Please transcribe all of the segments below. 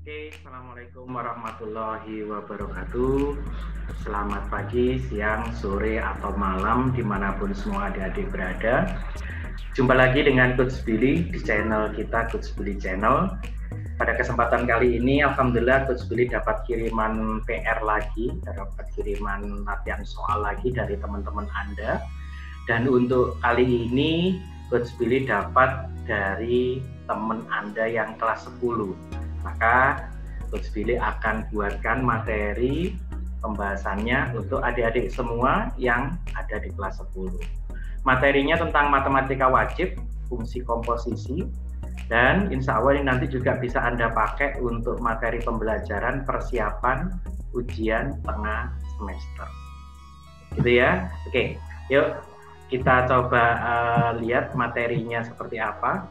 Oke, Assalamualaikum warahmatullahi wabarakatuh. Selamat pagi, siang, sore, atau malam dimanapun semua adik-adik berada. Jumpa lagi dengan Coach Billy di channel kita, Coach Billy Channel. Pada kesempatan kali ini, Alhamdulillah Coach Billy dapat kiriman PR lagi, dapat kiriman latihan soal lagi dari teman-teman Anda. Dan untuk kali ini, Coach Billy dapat dari teman Anda yang kelas 10. Maka Coach Billy akan buatkan materi pembahasannya untuk adik-adik semua yang ada di kelas 10. Materinya tentang matematika wajib, fungsi komposisi, dan insya Allah ini nanti juga bisa Anda pakai untuk materi pembelajaran persiapan ujian tengah semester. Gitu ya. Oke, yuk kita coba lihat materinya seperti apa.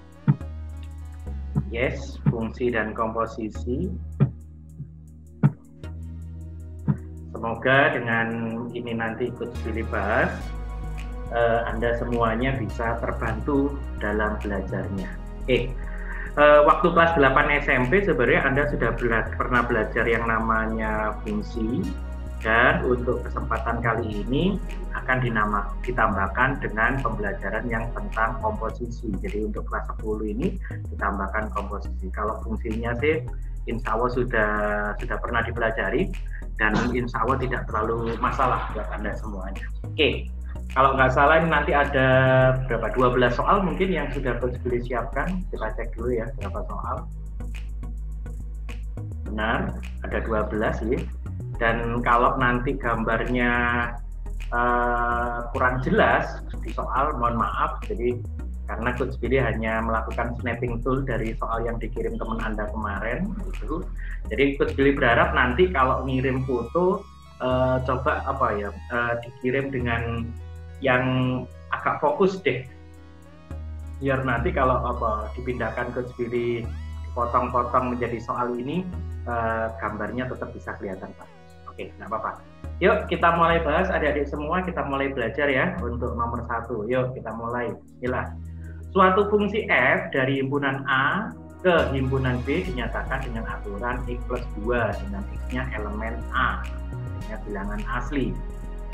Yes, fungsi dan komposisi. Semoga dengan ini nanti Coach Billy bahas, Anda semuanya bisa terbantu dalam belajarnya. Waktu kelas 8 SMP sebenarnya Anda sudah pernah belajar yang namanya fungsi, dan untuk kesempatan kali ini akan ditambahkan dengan pembelajaran yang tentang komposisi. Jadi untuk kelas 10 ini ditambahkan komposisi. Kalau fungsinya sih insya Allah sudah pernah dipelajari dan insya Allah tidak terlalu masalah buat Anda semuanya. Oke, kalau nggak salah ini nanti ada berapa? 12 soal mungkin yang sudah Coach Billy siapkan. Kita cek dulu ya berapa soal. Benar, ada 12 ya. Dan kalau nanti gambarnya kurang jelas di soal, mohon maaf. Jadi karena Coach Billy hanya melakukan snapping tool dari soal yang dikirim teman Anda kemarin, gitu. Jadi Coach Billy berharap nanti kalau ngirim foto coba dikirim dengan yang agak fokus deh. Biar nanti kalau dipindahkan Coach Billy dipotong-potong menjadi soal ini, gambarnya tetap bisa kelihatan Pak. Oke, nggak apa-apa. Yuk kita mulai bahas adik-adik semua, kita mulai belajar ya untuk nomor 1. Yuk kita mulai. Bismillah. Suatu fungsi f dari himpunan A ke himpunan B dinyatakan dengan aturan x plus 2 dengan x-nya elemen A, artinya bilangan asli.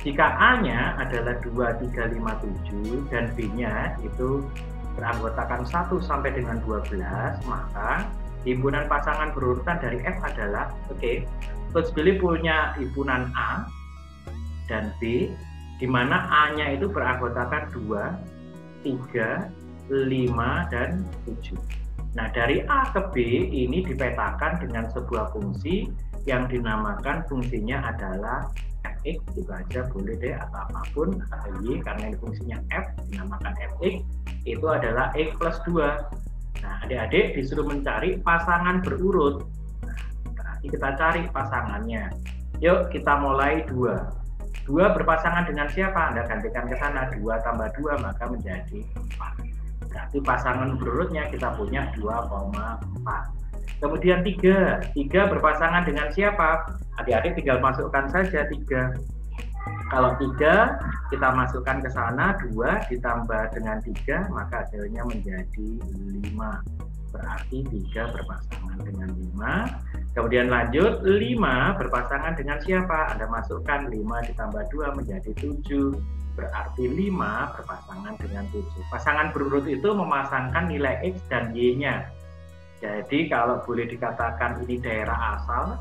Jika A-nya adalah 2, 3, 5, 7 dan B-nya itu beranggotakan 1 sampai dengan 12, maka himpunan pasangan berurutan dari F adalah, Coach Billy punya himpunan A dan B, di mana A-nya itu beranggotakan 2, 3, 5, dan 7. Nah, dari A ke B ini dipetakan dengan sebuah fungsi yang dinamakan fungsinya adalah fx, gitu aja boleh deh, atau apapun, atau y, karena ini fungsinya f, dinamakan fx, itu adalah x plus 2. Nah, adik-adik disuruh mencari pasangan berurut. Nah, berarti kita cari pasangannya. Yuk, kita mulai 2. 2 berpasangan dengan siapa? Anda gantikan ke sana. 2 tambah 2, maka menjadi 4. Berarti pasangan berurutnya kita punya 2,4. Kemudian 3. 3 berpasangan dengan siapa? Adik-adik tinggal masukkan saja 3. Kalau 3 kita masukkan ke sana, 2 ditambah dengan 3, maka hasilnya menjadi 5. Berarti 3 berpasangan dengan 5. Kemudian lanjut, 5 berpasangan dengan siapa? Anda masukkan 5 ditambah 2 menjadi 7. Berarti 5 berpasangan dengan 7. Pasangan berurut itu memasangkan nilai X dan Y-nya. Jadi kalau boleh dikatakan ini daerah asal,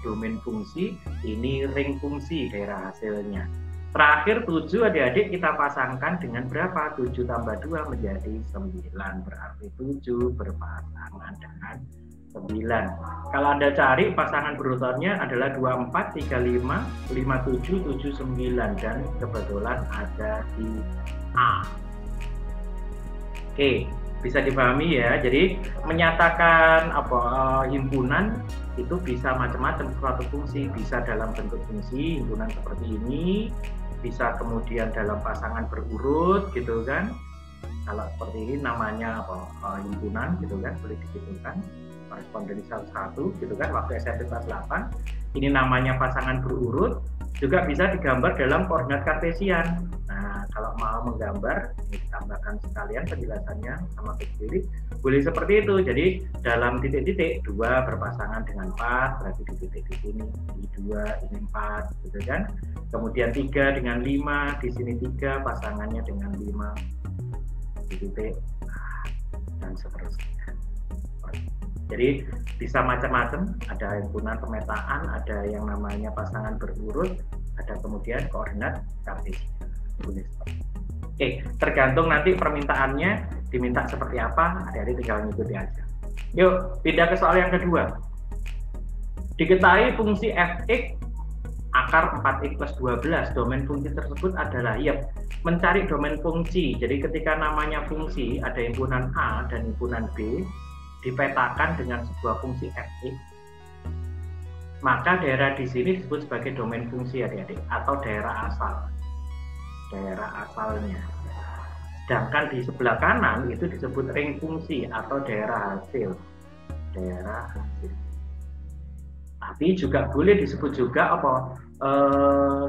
domain fungsi, ini ring fungsi daerah hasilnya. Terakhir 7 adik-adik kita pasangkan dengan berapa? 7 tambah 2 menjadi 9. Berarti 7 berpasangan dengan 9. Kalau Anda cari pasangan berurutannya adalah 24, 35, 57, 79 dan kebetulan ada di A. Oke, bisa dipahami ya. Jadi menyatakan himpunan itu bisa macam-macam suatu fungsi, bisa dalam bentuk fungsi himpunan seperti ini, bisa kemudian dalam pasangan berurut gitu kan. Kalau seperti ini namanya himpunan gitu kan, boleh dihitungkan korespondensial 1 gitu kan waktu SMP kelas 8. Ini namanya pasangan berurut, juga bisa digambar dalam koordinat kartesian. Nah, kalau mau menggambar ini ditambah tambahkan sekalian penjelasannya sama Billy. Boleh seperti itu. Jadi dalam titik-titik 2 berpasangan dengan 4, berarti di titik di sini di 2 ini 4, gitu kan. Kemudian 3 dengan 5, di sini 3 pasangannya dengan 5 di titik dan seterusnya. Jadi bisa macam-macam, ada himpunan pemetaan, ada yang namanya pasangan berurut, ada kemudian koordinat kartesian. Oke, tergantung nanti permintaannya diminta seperti apa, adik-adik tinggal ngikuti aja. Yuk, pindah ke soal yang kedua. Diketahui fungsi fx akar 4x plus 12, domain fungsi tersebut adalah, mencari domain fungsi. Jadi ketika namanya fungsi, ada himpunan A dan himpunan B, dipetakan dengan sebuah fungsi fx, maka daerah di sini disebut sebagai domain fungsi adik-adik, atau daerah asal, daerah asalnya. Sedangkan di sebelah kanan itu disebut ring fungsi atau daerah hasil, daerah hasil. Tapi juga boleh disebut juga apa,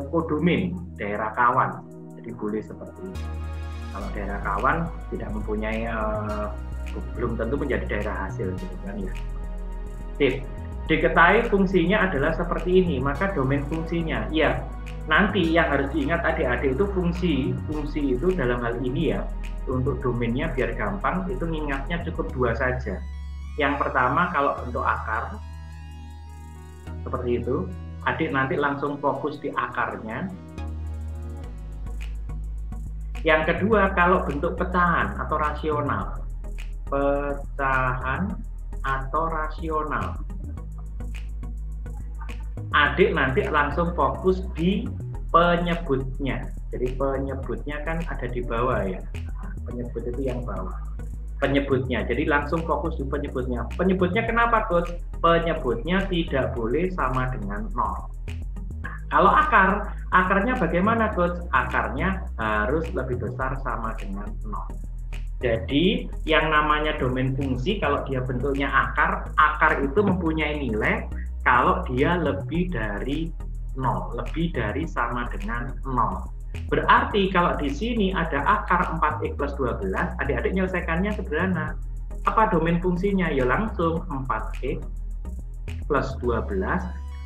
kodomin, daerah kawan. Jadi boleh seperti itu. Kalau daerah kawan tidak mempunyai belum tentu menjadi daerah hasil, gitu kan ya. Diketahui fungsinya adalah seperti ini, maka domain fungsinya, nanti yang harus diingat adik-adik itu fungsi itu dalam hal ini ya, untuk domainnya biar gampang itu ngingatnya cukup 2 saja. Yang pertama kalau bentuk akar seperti itu, adik nanti langsung fokus di akarnya. Yang kedua kalau bentuk pecahan atau rasional, pecahan atau rasional, adik nanti langsung fokus di penyebutnya. Jadi penyebutnya kan ada di bawah ya, penyebut itu yang bawah, penyebutnya. Jadi langsung fokus di penyebutnya. Penyebutnya kenapa, Coach? Penyebutnya tidak boleh sama dengan 0. Nah, kalau akarnya bagaimana, Coach? Akarnya harus lebih besar sama dengan 0. Jadi yang namanya domain fungsi kalau dia bentuknya akar itu mempunyai nilai kalau dia lebih dari 0, lebih dari sama dengan 0. Berarti kalau di sini ada akar 4x plus 12, adik-adik menyelesaikannya sederhana. Apa domain fungsinya? Ya langsung 4x plus 12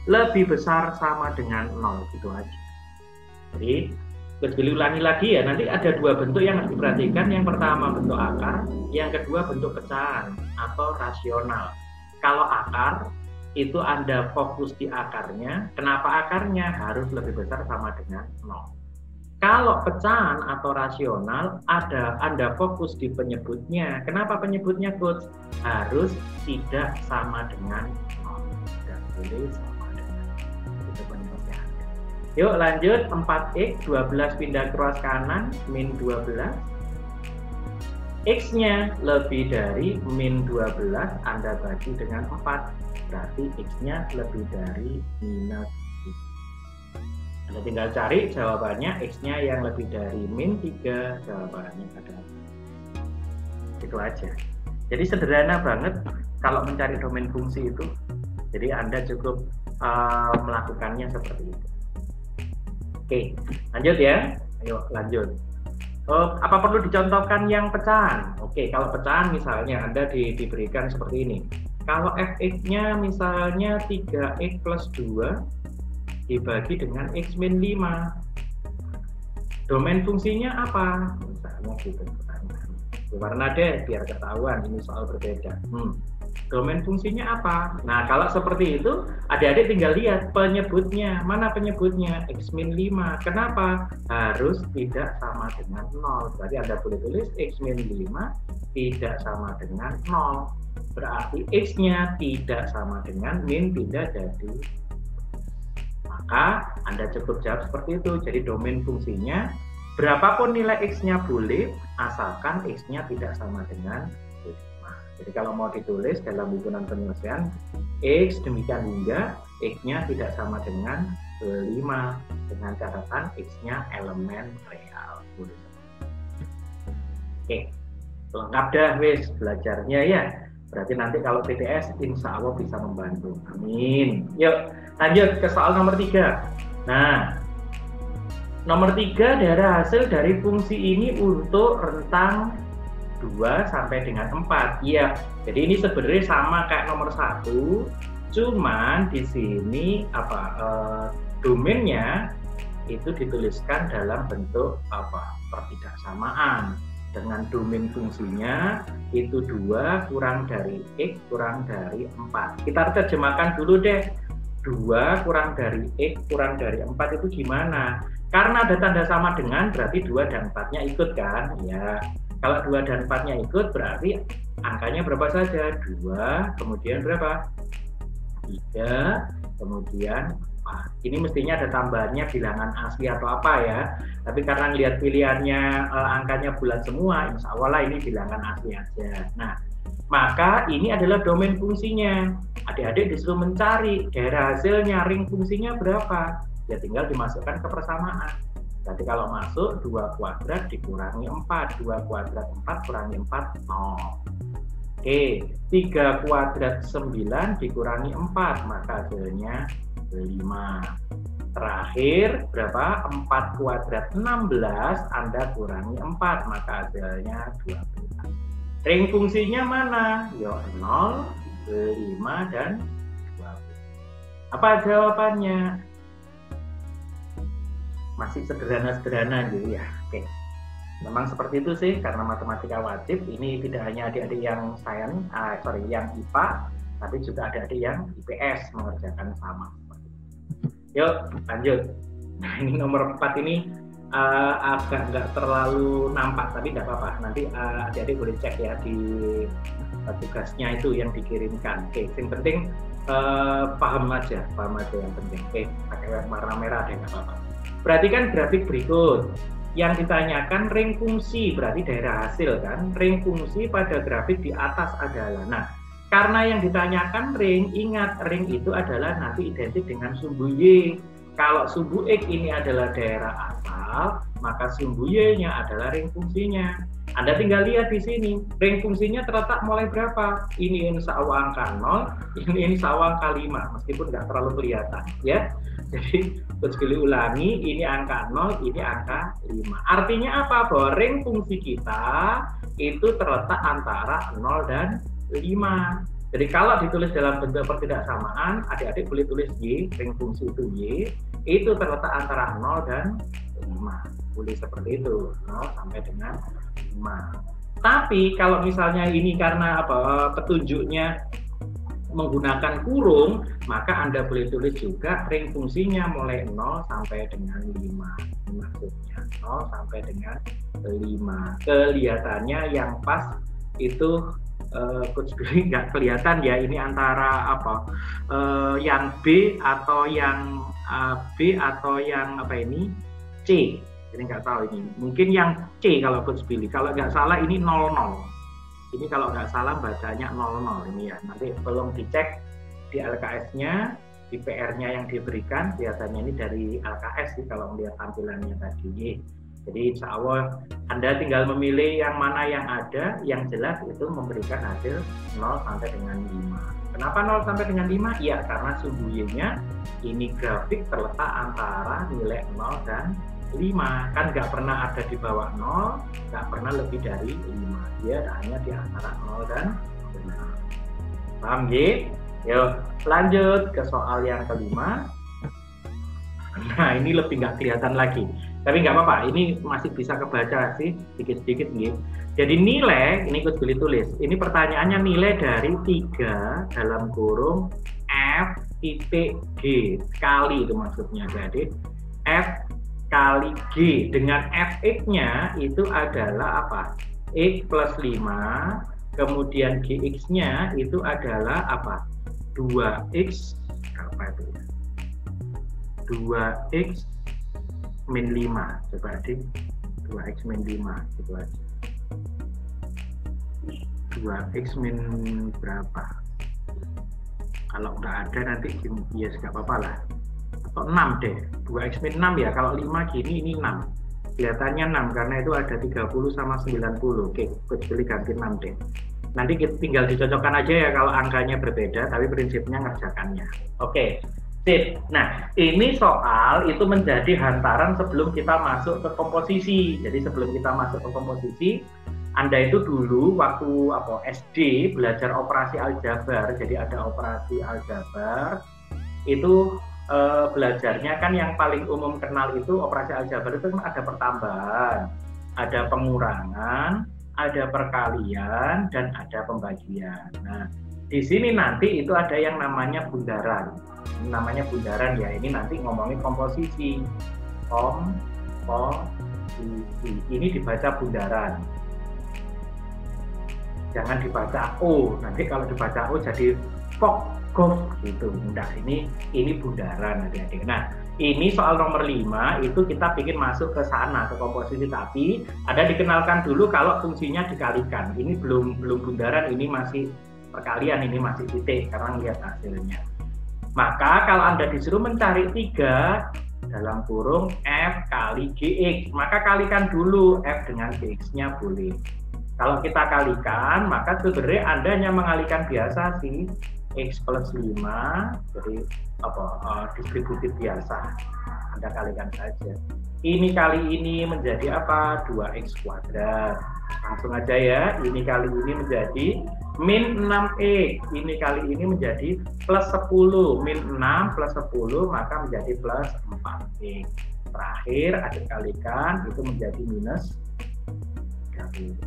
lebih besar sama dengan 0, gitu aja. Jadi ulangi lagi ya, nanti ada 2 bentuk yang harus diperhatikan. Yang pertama bentuk akar, yang kedua bentuk pecahan atau rasional. Kalau akar itu Anda fokus di akarnya. Kenapa akarnya harus lebih besar sama dengan 0? Kalau pecahan atau rasional Anda fokus di penyebutnya. Kenapa penyebutnya, Coach? Harus tidak sama dengan 0. Tidak boleh sama dengan itu penyebutnya. Yuk lanjut, 4x 12 pindah ke ruas kanan, min 12. X-nya lebih dari min 12, Anda bagi dengan 4. Berarti X-nya lebih dari minus 3. Anda tinggal cari jawabannya, X-nya yang lebih dari min 3, jawabannya adalah itu aja. Jadi sederhana banget kalau mencari domain fungsi itu. Jadi Anda cukup melakukannya seperti itu. Oke, lanjut ya. Ayo lanjut. Apa perlu dicontohkan yang pecahan? Oke, kalau pecahan misalnya Anda diberikan seperti ini. Kalau fx-nya misalnya 3x plus 2 dibagi dengan x min 5. Domain fungsinya apa? Misalnya gitu pertanyaan. Warna deh biar ketahuan ini soal berbeda. Domain fungsinya apa? Nah, kalau seperti itu, adik-adik tinggal lihat penyebutnya. Mana penyebutnya? X min 5. Kenapa? Harus tidak sama dengan 0. Berarti Anda boleh tulis X min 5 tidak sama dengan 0. Berarti X-nya tidak sama dengan min, tidak jadi. Maka Anda cukup jawab seperti itu. Jadi domain fungsinya, berapapun nilai X-nya boleh, asalkan X-nya tidak sama dengan 5. Jadi kalau mau ditulis dalam himpunan penyelesaian, X demikian hingga X-nya tidak sama dengan 5, dengan catatan X-nya elemen real. Oke, lengkap dah wis belajarnya ya. Berarti nanti kalau PTS insya Allah bisa membantu. Amin. Yuk lanjut ke soal nomor 3. Nah, Nomor 3, daerah hasil dari fungsi ini untuk rentang 2 sampai dengan 4. Iya, jadi ini sebenarnya sama kayak nomor 1, cuman di sini domainnya itu dituliskan dalam bentuk pertidaksamaan. Dengan domain fungsinya itu 2 kurang dari X kurang dari 4. Kita terjemahkan dulu deh. 2 kurang dari X kurang dari 4 itu gimana? Karena ada tanda sama dengan, berarti 2 dan 4-nya ikut kan? Ya. Kalau 2 dan 4-nya ikut, berarti angkanya berapa saja? 2, kemudian berapa? 3, kemudian 4. Ini mestinya ada tambahannya bilangan asli atau apa ya. Tapi karena lihat pilihannya angkanya bulat semua, insya Allah lah ini bilangan asli aja. Nah, maka ini adalah domain fungsinya. Adik-adik disuruh mencari daerah hasilnya, ring fungsinya berapa. Ya tinggal dimasukkan ke persamaan. Berarti kalau masuk 2 kuadrat dikurangi 4. 2 kuadrat 4 kurangi 4, 0. Oke, 3 kuadrat 9 dikurangi 4, maka hasilnya 5. Terakhir berapa? 4 kuadrat 16 Anda kurangi 4, maka hasilnya 12. Ring fungsinya mana? Yo 0, 5 dan 12. Apa jawabannya? Masih sederhana-sederhana gitu ya. Oke. Memang seperti itu sih, karena matematika wajib. Ini tidak hanya adik-adik yang yang IPA, tapi juga adik-adik yang IPS mengerjakan sama. Yuk lanjut. Nah ini nomor 4 ini agak nggak terlalu nampak, tapi nggak apa-apa. Nanti adik-adik boleh cek ya di tugasnya itu yang dikirimkan. Oke, yang penting paham aja yang penting. Oke, pakai warna merah deh nggak apa-apa. Perhatikan grafik berikut. Yang ditanyakan ring fungsi, berarti daerah hasil kan. Ring fungsi pada grafik di atas adalah. Nah, karena yang ditanyakan ring, ingat ring itu adalah nanti identik dengan sumbu Y. Kalau sumbu X ini adalah daerah asal, maka sumbu Y-nya adalah ring fungsinya. Anda tinggal lihat di sini, ring fungsinya terletak mulai berapa? Ini insya Allah angka 0, ini insya Allah angka 5, meskipun nggak terlalu kelihatan ya. Jadi terus pilih ulangi, ini angka 0, ini angka 5. Artinya apa? Bahwa ring fungsi kita itu terletak antara 0 dan 5. Jadi kalau ditulis dalam bentuk pertidaksamaan, adik-adik boleh tulis Y, ring fungsi itu Y, itu terletak antara 0 dan 5. Boleh seperti itu, 0 sampai dengan 5. Tapi kalau misalnya ini karena petunjuknya menggunakan kurung, maka Anda boleh tulis juga ring fungsinya mulai 0 sampai dengan 5. Maksudnya 0 sampai dengan 5. Kelihatannya yang pas itu Coach Billy nggak kelihatan ya, ini antara yang B atau yang C. Jadi nggak tahu ini. Mungkin yang C kalau Coach Billy. Kalau nggak salah ini 00. Ini kalau nggak salah bacanya 00 ini ya. Nanti tolong dicek di LKS-nya, di PR-nya yang diberikan. Biasanya ini dari LKS sih kalau melihat tampilannya tadi. Jadi insya Allah Anda tinggal memilih yang mana yang ada, yang jelas itu memberikan hasil 0 sampai dengan 5. Kenapa 0 sampai dengan 5? Ya karena sumbu Y-nya ini grafik terletak antara nilai 0 dan 5. Kan nggak pernah ada di bawah 0, nggak pernah lebih dari 5. Dia hanya di antara 0 dan 5. Paham ya? Yuk lanjut ke soal yang kelima. Nah ini lebih nggak kelihatan lagi. Tapi nggak apa-apa, ini masih bisa kebaca sih sedikit-sedikit gitu. Jadi nilai, ini Coach Billy tulis, ini pertanyaannya nilai dari 3 dalam kurung F titik G kali itu maksudnya. Jadi F kali G dengan Fx-nya itu adalah apa? X plus 5, kemudian Gx-nya itu adalah apa? 2x, apa itu ya? 2x min 5, coba adik 2x min 5 gitu aja. 2x min berapa? Kalau nggak ada nanti ya nggak apa-apa lah, atau 6 deh, 2x min 6 ya. Kalau 5 gini ini 6, kelihatannya 6 karena itu ada 30 sama 90. Oke, Coach Billy ganti 6 deh. Nanti kita tinggal dicocokkan aja ya kalau angkanya berbeda, tapi prinsipnya ngerjakannya. Oke, Sip. Nah, ini soal itu menjadi hantaran sebelum kita masuk ke komposisi. Jadi sebelum kita masuk ke komposisi, Anda itu dulu waktu SD belajar operasi aljabar. Jadi ada operasi aljabar. Itu belajarnya kan yang paling umum kenal itu operasi aljabar itu kan ada pertambahan, ada pengurangan, ada perkalian, dan ada pembagian. Nah, di sini nanti itu ada yang namanya bundaran. Namanya bundaran ya, ini nanti ngomongin komposisi. Komposisi. Ini dibaca bundaran. Jangan dibaca O. Nanti kalau dibaca O jadi pokok gitu. Nah, ini bundaran adik-adik. Nah, ini soal nomor 5 itu kita ingin masuk ke sana, ke komposisi, tapi ada dikenalkan dulu kalau fungsinya dikalikan. Ini belum bundaran, ini masih perkalian, ini masih titik karena lihat hasilnya. Maka kalau Anda disuruh mencari 3 dalam kurung F kali GX, maka kalikan dulu F dengan GX-nya boleh. Kalau kita kalikan, maka sebenarnya Anda hanya mengalikan biasa sih, X plus 5, jadi distributif biasa. Anda kalikan saja. Ini kali ini menjadi apa? 2x kuadrat. Langsung aja ya, ini kali ini menjadi min 6x, ini kali ini menjadi plus 10, min 6 plus 10 maka menjadi plus 4x. Terakhir adik kalikan itu menjadi minus 30.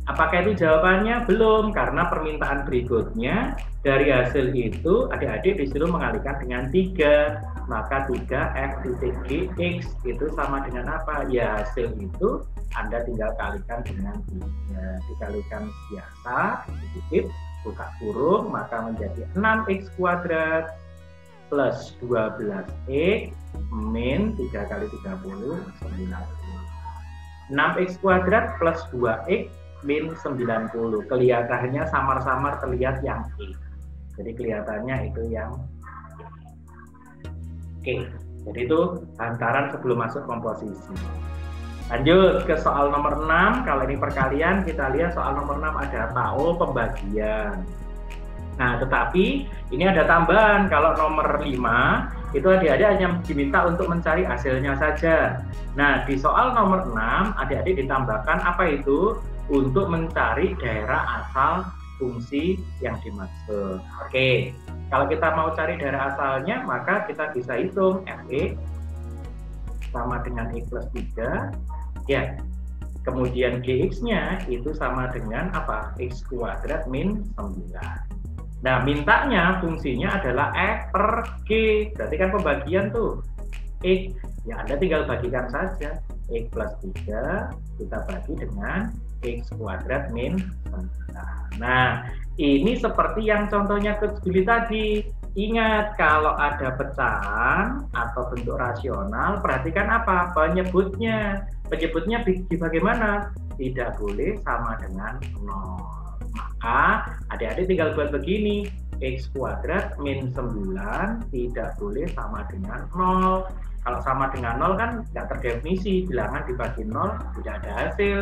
Apakah itu jawabannya? Belum, karena permintaan berikutnya dari hasil itu adik-adik disuruh mengalikan dengan 3, maka 3F titik GX itu sama dengan apa? Ya hasil itu Anda tinggal kalikan dengan 3, dikalikan biasa, positif, buka kurung, maka menjadi 6x kuadrat plus 12x min 3 kali 30, 90. 6x kuadrat plus 2x min 90. Kelihatannya samar-samar terlihat yang E. Jadi kelihatannya itu yang E. Jadi itu hantaran sebelum masuk komposisi. Lanjut ke soal nomor 6. Kalau ini perkalian, kita lihat soal nomor 6 ada apa? Oh, pembagian. Nah, tetapi ini ada tambahan. Kalau nomor 5, itu adik-adik hanya diminta untuk mencari hasilnya saja. Nah, di soal nomor 6, adik-adik ditambahkan apa itu? Untuk mencari daerah asal fungsi yang dimaksud. Oke, kalau kita mau cari daerah asalnya, maka kita bisa hitung F(x) sama dengan X plus 3, ya. Kemudian GX-nya itu sama dengan apa? X kuadrat min 9. Nah, mintanya fungsinya adalah F per G. Berarti kan pembagian tuh. X, ya Anda tinggal bagikan saja. X plus 3 kita bagi dengan X kuadrat min 9. Nah, ini seperti yang contohnya Coach Billy tadi. Ingat, kalau ada pecahan atau bentuk rasional, perhatikan apa? Penyebutnya. Penyebutnya bagaimana? Tidak boleh sama dengan 0. Maka adik-adik tinggal buat begini. X kuadrat min 9 tidak boleh sama dengan 0. Kalau sama dengan 0 kan nggak terdefinisi. Bilangan dibagi 0 tidak ada hasil.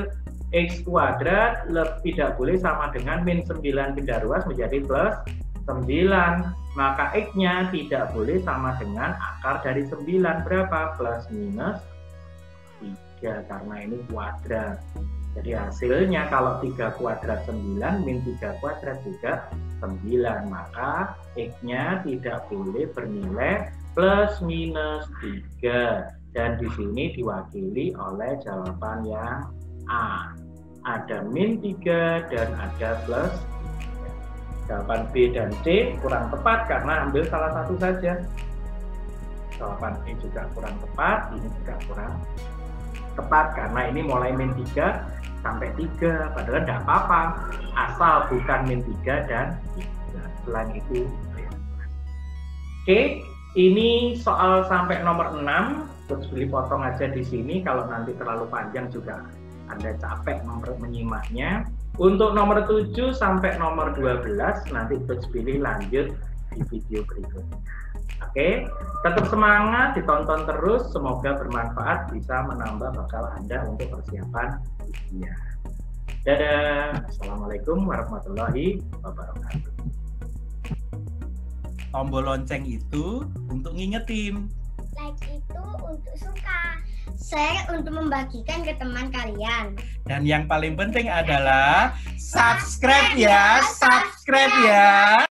X kuadrat tidak boleh sama dengan min 9 pindah ruas menjadi plus 9. Maka X-nya tidak boleh sama dengan akar dari 9. Berapa? Plus minus 3, karena ini kuadrat. Jadi hasilnya kalau 3 kuadrat 9, min 3 kuadrat juga 9. Maka X-nya tidak boleh bernilai plus minus 3. Dan di sini diwakili oleh jawaban yang A. Ada min 3 dan ada plus. Jawaban B dan C kurang tepat karena ambil salah satu saja. Jawaban E juga kurang tepat, ini juga kurang tepat karena ini mulai min 3 sampai 3. Padahal tidak apa-apa, asal bukan min 3 dan 3. Selain itu, oke, ini soal sampai nomor 6. Coach Billy potong aja di sini, kalau nanti terlalu panjang juga Anda capek menyimaknya. Untuk nomor 7 sampai nomor 12 nanti Coach Billy lanjut di video berikutnya. Oke, tetap semangat, ditonton terus, semoga bermanfaat, bisa menambah bekal Anda untuk persiapan ujian. Dadah, Assalamualaikum warahmatullahi wabarakatuh. Tombol lonceng itu untuk ngingetin. Like itu untuk suka. Share untuk membagikan ke teman kalian. Dan yang paling penting adalah subscribe ya, subscribe ya.